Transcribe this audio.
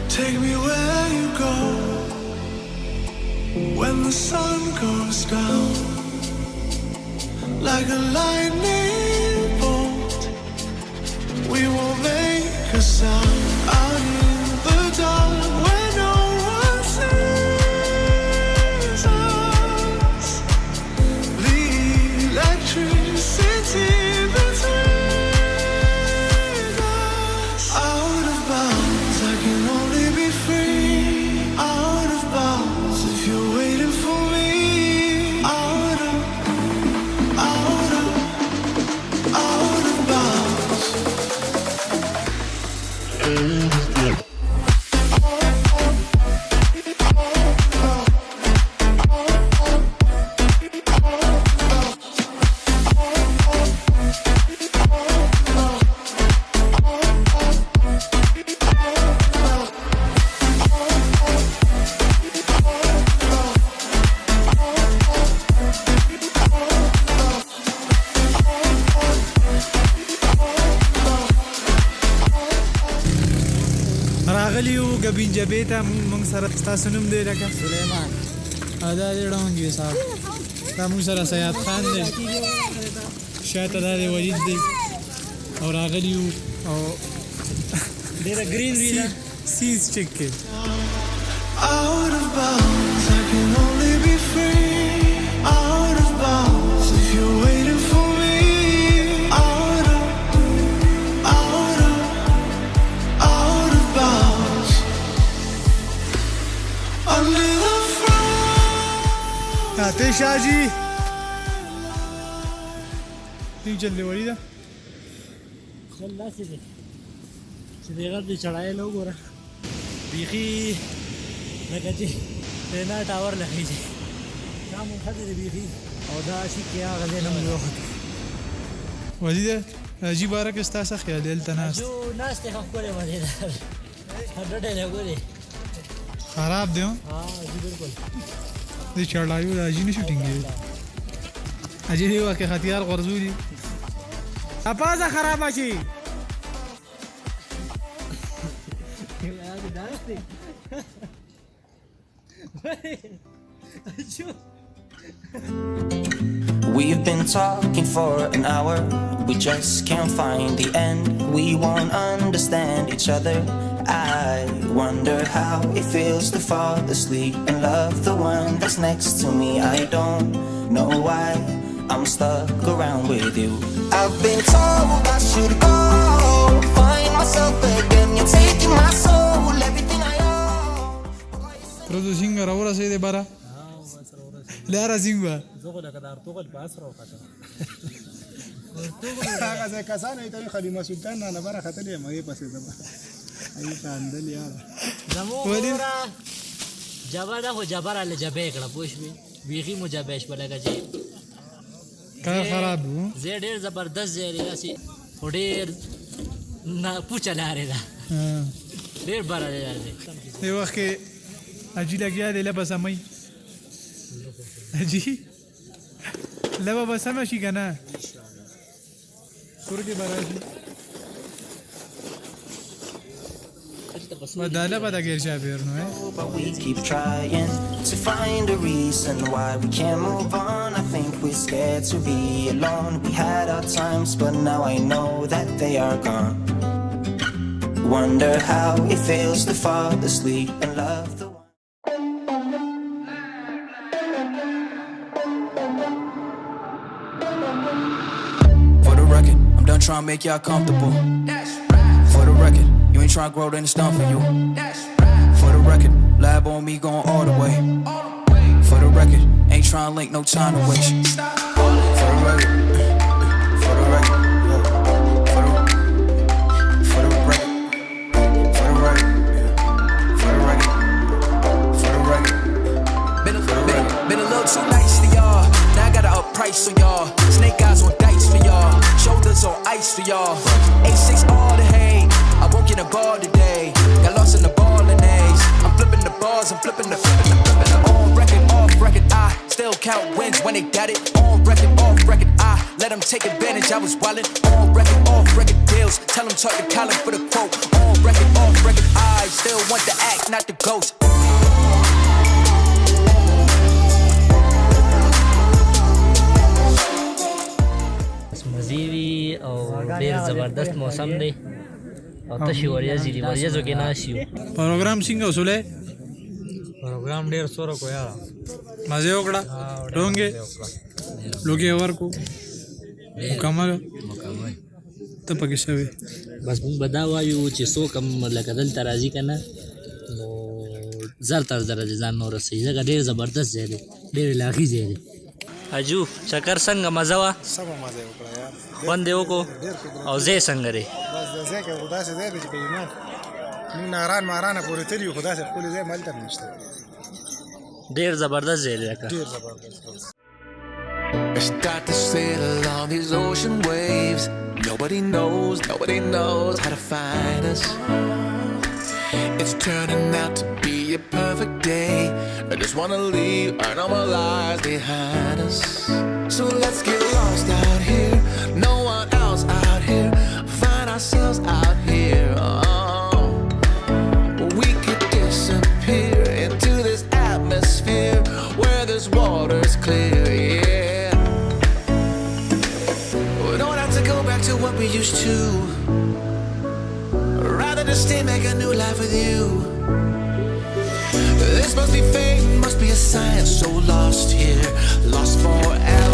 Take me where you go when the sun goes down, like a lightning bolt. We won't make a sound out in the dark where no one sees us. The electricity between us. Out of bounds, I can only be free. Out of bounds, if you're waiting for me. Out of bounds. راغلیو ګبين جبې ته موږ سره تاسو نوم دی لکه سليمان ادا دې ډونګي صاحب دا موږ سره سیاد خان دی شاته دا دی ولید دی او راغلیو او ډېر گرین وی دا سیز چک کې Out of bounds, I can only be free. Out of bounds, if you're waiting for me. Out of bounds. Under the frown. ته شاجي دې چلې وری دا خلاص دي چې دغه دې چړای له وګوره بيخي لکه چې پینا ټاور لخي چې دا مونږ خدای دې بيخي او دا شي کې هغه نه مو وزیده راجی بارک استاسه خیال دل تناست جو ناس ته خبره باندې دا هډه له وګوره خراب دی ها جی بالکل دې چړایو راجی نه شوټینګ دی اجي دی واکه ختیار غرزولي اپازه خراب شي We've been talking for an hour, we just can't find the end. We won't understand each other. I wonder how it feels to fall asleep and love the one that's next to me. I don't know why I'm stuck around with you. I've been told I should go find myself again. You're taking my soul, everything I own. Producing ahora se de bara. لا رزينغا زغل كدار طغل باسره وقته هغه ځکه کسان ایته خلیمه سلطان نه بره خطلې مې پسې زما ای کاندل یار زموږه جبا دا خو جبر له جبې کړه پوښبي بيخي مجابش بلګه چې کار خراب وو زه ډېر زبردست زیری راسي ډېر نه پوښه لاره ده ډېر بار دی دی وخت اجي لګیا دی لبس مې اجي لبا بس ماشي کنه کور کې براشي بداله بدا غیر شابیر نو But we keep trying to find a reason why we can't move on. I think we're scared to be alone. We had our times, but now I know that they are gone. Wonder how it feels to fall asleep and love the one. For the record, I'm done trying to make y'all comfortable. For the record, you ain't trying to grow, then it's done for you. For the record, lab on me going all the way. For the record, ain't trying to link, no time to waste. For the record, for the record, for the record, for the record, for the record, for the record. Been a little too nice to y'all. Now I gotta up price on y'all. Snake eyes on dice for y'all. Shoulders on ice for y'all. A6 all the hate. I won't get a ball today. Got lost in the ball and A's. I'm flipping the bars, I'm flipping the on record, off record. I still count wins when they got it. On record, off record. I let them take advantage. I was wildin'. On record, off record deals. Tell them talk to Colin for the quote. On record, off record. I still want the act, not the ghost. مزيوي او ډیر زبردست موسم دی او تشي وریځې دي وریځو کې ناشیو پروګرام څنګه وسوله پروګرام ډیر سوره کو یار مزه وکړه ډونګه لوګي ورکو مکمل ته پکې شوی بس موږ بدا وایو چې څوک هم لکه دلته راځي که نه نو زر تر زره دې ځان نه ورسوي ځکه ډېر زبردست ځای دی ډېر علاقي ځای دی حجو چکر څنګه مزه وه سمه مزه یې وکړه یار خوند یې وکړو او ځای څنګه دی بس د ځای کې خو داسې ځای دی چې په ایمان موږ ناران مارانه پورې تللي یو خو داسې ښکلی ځای ملته هم نشته ډېر زبردست ځای دی لکه ډېر زبردست I start to sail along these ocean waves. Nobody knows how to find us. It's turning out to be a perfect day. I just wanna leave our normal lives behind us. So let's get lost out here. No one else out here. Find ourselves out here. Oh, we could disappear into this atmosphere where this water's clear. Yeah. Go back to what we used to. Rather just stay, make a new life with you. This must be fate, must be a sign. So lost here, lost forever.